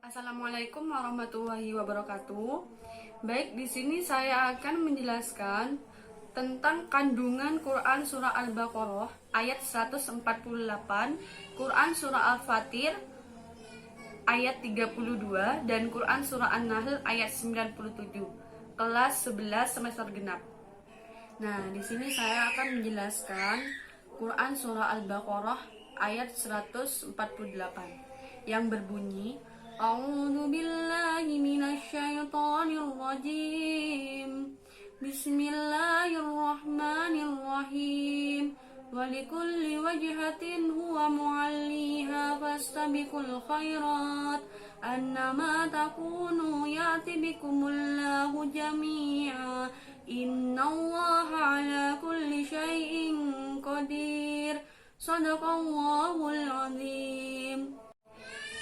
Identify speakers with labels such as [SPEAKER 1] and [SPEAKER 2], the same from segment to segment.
[SPEAKER 1] Assalamualaikum warahmatullahi wabarakatuh. Baik, di sini saya akan menjelaskan tentang kandungan Quran surah Al-Baqarah ayat 148, Quran surah Al-Fatir ayat 32 dan Quran surah An-Nahl ayat 97. Kelas 11 semester genap. Nah, di sini saya akan menjelaskan Quran surah Al-Baqarah ayat 148 yang berbunyi, A'udzu billahi minasyaitonir rajim. Bismillahirrahmanirrahim. Walikulli wajhatin huwa mu'alliha fastabiqul khairat. Annama takunu ya'ti bikumullahu jami'a. Innallaha ala kulli syai'in qadir. Shadaqallahul azim.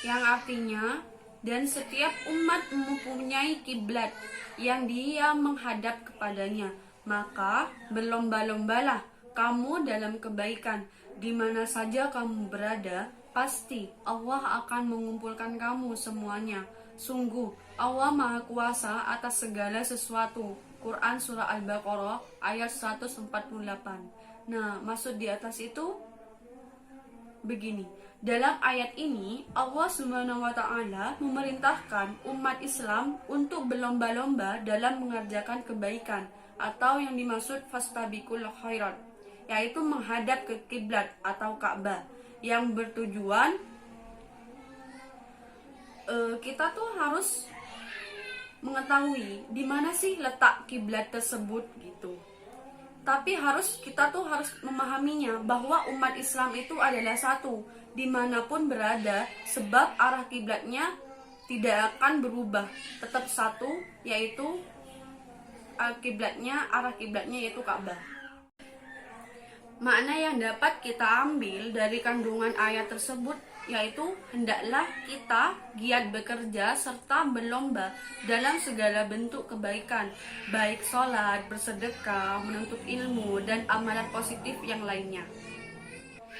[SPEAKER 1] Yang artinya, dan setiap umat mempunyai kiblat yang dia menghadap kepadanya, maka berlomba-lombalah kamu dalam kebaikan. Di mana saja kamu berada, pasti Allah akan mengumpulkan kamu semuanya. Sungguh Allah Maha Kuasa atas segala sesuatu. Quran surah Al-Baqarah ayat 148. Nah, maksud di atas itu begini, dalam ayat ini Allah Subhanahu wa Ta'ala memerintahkan umat Islam untuk berlomba-lomba dalam mengerjakan kebaikan, atau yang dimaksud fastabiqul khairat, yaitu menghadap ke kiblat atau Ka'bah, yang bertujuan kita tuh harus mengetahui di mana sih letak kiblat tersebut gitu. Tapi kita tuh harus memahaminya bahwa umat Islam itu adalah satu dimanapun berada, sebab arah kiblatnya tidak akan berubah, tetap satu, yaitu arah kiblatnya yaitu Ka'bah. Makna yang dapat kita ambil dari kandungan ayat tersebut yaitu hendaklah kita giat bekerja serta berlomba dalam segala bentuk kebaikan, baik sholat, bersedekah, menuntut ilmu, dan amalan positif yang lainnya.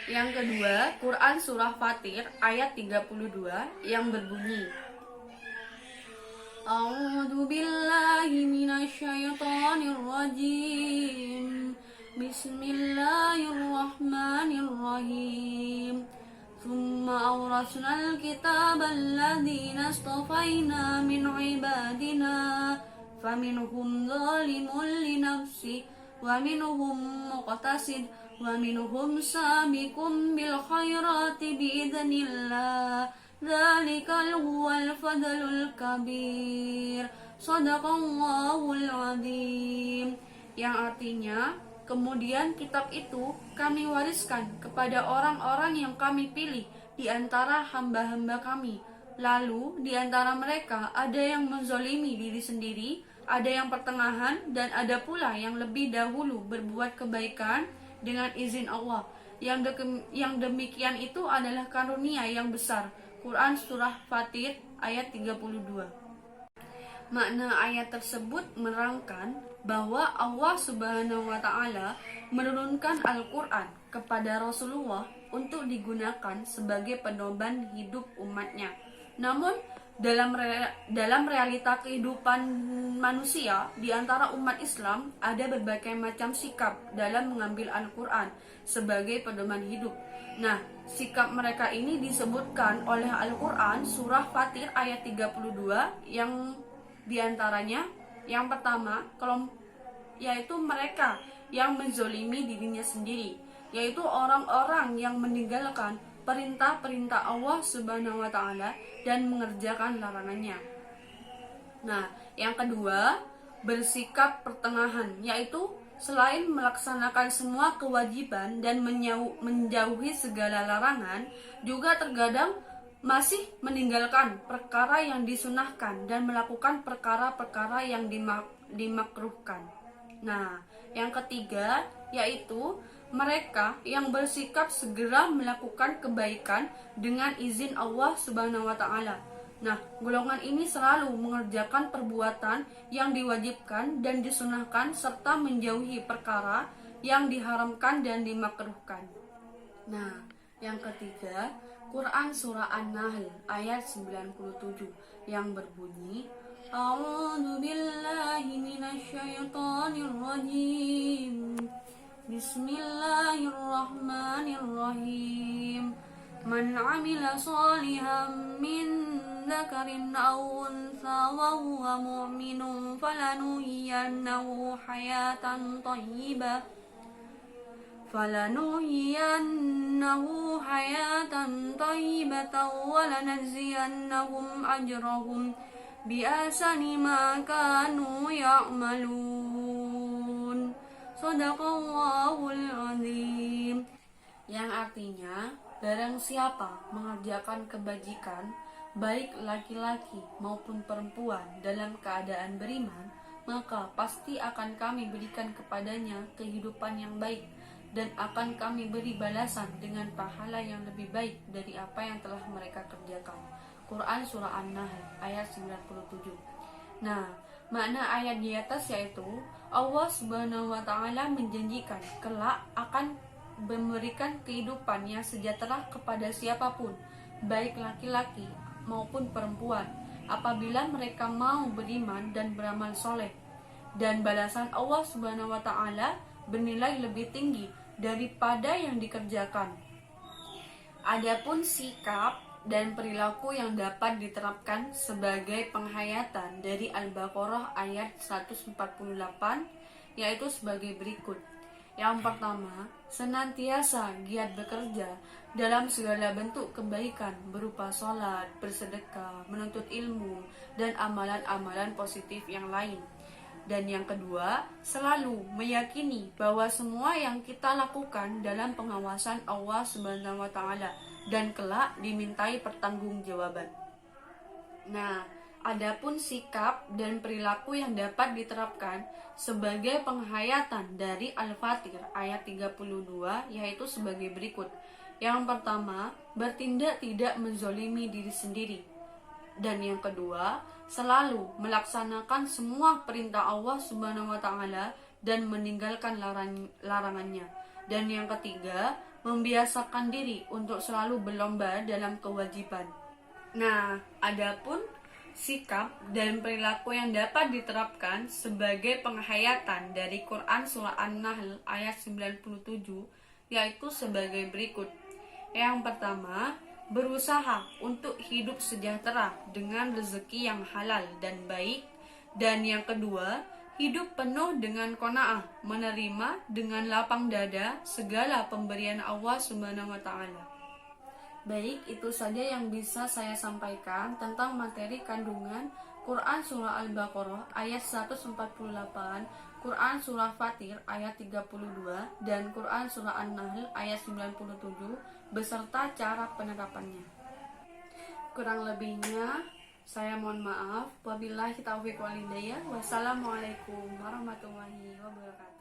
[SPEAKER 1] Yang kedua, Quran surah Fatir ayat 32 yang berbunyi, A'udzu billahi minasyaitonir rajim. Bismillahirrahmanirrahim. ثم أورثنا الكتاب الذين اصطفينا من عبادنا فمنهم ظالم لنفسه ومنهم مقتصد ومنهم سابق بالخيرات بإذن الله ذلك هو الفضل الكبير صدق الله العظيم. Yang artinya, kemudian kitab itu kami wariskan kepada orang-orang yang kami pilih di antara hamba-hamba kami. Lalu di antara mereka ada yang menzolimi diri sendiri, ada yang pertengahan, dan ada pula yang lebih dahulu berbuat kebaikan dengan izin Allah. Yang demikian itu adalah karunia yang besar. Quran surah Fatir ayat 32. Makna ayat tersebut menerangkan bahwa Allah Subhanahu wa Ta'ala menurunkan Al-Quran kepada Rasulullah untuk digunakan sebagai pedoman hidup umatnya. Namun dalam realita kehidupan manusia di antara umat Islam ada berbagai macam sikap dalam mengambil Al-Quran sebagai pedoman hidup. Nah, sikap mereka ini disebutkan oleh Al-Quran surah Fatir ayat 32 yang diantaranya yang pertama, yaitu mereka yang menzolimi dirinya sendiri, yaitu orang-orang yang meninggalkan perintah-perintah Allah Subhanahu wa Ta'ala dan mengerjakan larangannya. Nah, yang kedua, bersikap pertengahan, yaitu selain melaksanakan semua kewajiban dan menjauhi segala larangan, juga terkadang masih meninggalkan perkara yang disunahkan dan melakukan perkara-perkara yang dimakruhkan. Nah, yang ketiga yaitu mereka yang bersikap segera melakukan kebaikan dengan izin Allah Subhanahu wa Ta'ala. Nah, golongan ini selalu mengerjakan perbuatan yang diwajibkan dan disunahkan serta menjauhi perkara yang diharamkan dan dimakruhkan. Nah, yang ketiga, Quran Surah An-Nahl ayat 97 yang berbunyi, A'udzu billahi minasyaitonir rajim. Bismillahirrahmanirrahim. Man 'amila shalihan min dzakarin aw untha wa huwa mu'minun falanuhyiyannahu hayatan thayyibah walanajziyannahum ajrahum biahsani ma kanu ya'malun. Shadaqallahul azim. Yang artinya, barang siapa mengerjakan kebajikan baik laki-laki maupun perempuan dalam keadaan beriman, maka pasti akan kami berikan kepadanya kehidupan yang baik, dan akan kami beri balasan dengan pahala yang lebih baik dari apa yang telah mereka kerjakan. Quran Surah An-Nahl ayat 97. Nah, makna ayat di atas yaitu Allah Subhanahu wa Ta'ala menjanjikan kelak akan memberikan kehidupan yang sejahtera kepada siapapun, baik laki-laki maupun perempuan, apabila mereka mau beriman dan beramal soleh. Dan balasan Allah Subhanahu wa Ta'ala bernilai lebih tinggi daripada yang dikerjakan. Adapun sikap dan perilaku yang dapat diterapkan sebagai penghayatan dari Al-Baqarah ayat 148 yaitu sebagai berikut. Yang pertama, senantiasa giat bekerja dalam segala bentuk kebaikan berupa sholat, bersedekah, menuntut ilmu, dan amalan-amalan positif yang lain. Dan yang kedua, selalu meyakini bahwa semua yang kita lakukan dalam pengawasan Allah Subhanahu wa Ta'ala dan kelak dimintai pertanggungjawaban. Nah, adapun sikap dan perilaku yang dapat diterapkan sebagai penghayatan dari Al-Fatir ayat 32 yaitu sebagai berikut. Yang pertama, bertindak tidak menzolimi diri sendiri. Dan yang kedua, selalu melaksanakan semua perintah Allah Subhanahu wa Ta'ala dan meninggalkan larangannya. Dan yang ketiga, membiasakan diri untuk selalu berlomba dalam kewajiban. Nah, adapun sikap dan perilaku yang dapat diterapkan sebagai penghayatan dari Quran Surah An-Nahl ayat 97 yaitu sebagai berikut. Yang pertama, berusaha untuk hidup sejahtera dengan rezeki yang halal dan baik. Dan yang kedua, hidup penuh dengan qanaah, menerima dengan lapang dada segala pemberian Allah Subhanahu wa Ta'ala. Baik, itu saja yang bisa saya sampaikan tentang materi kandungan Quran Surah Al-Baqarah ayat 148, Quran Surah Fatir ayat 32, dan Quran Surah An-Nahl ayat 97 beserta cara penerapannya. Kurang lebihnya saya mohon maaf. Wabillahi taufiq wal hidayah. Wassalamualaikum warahmatullahi wabarakatuh.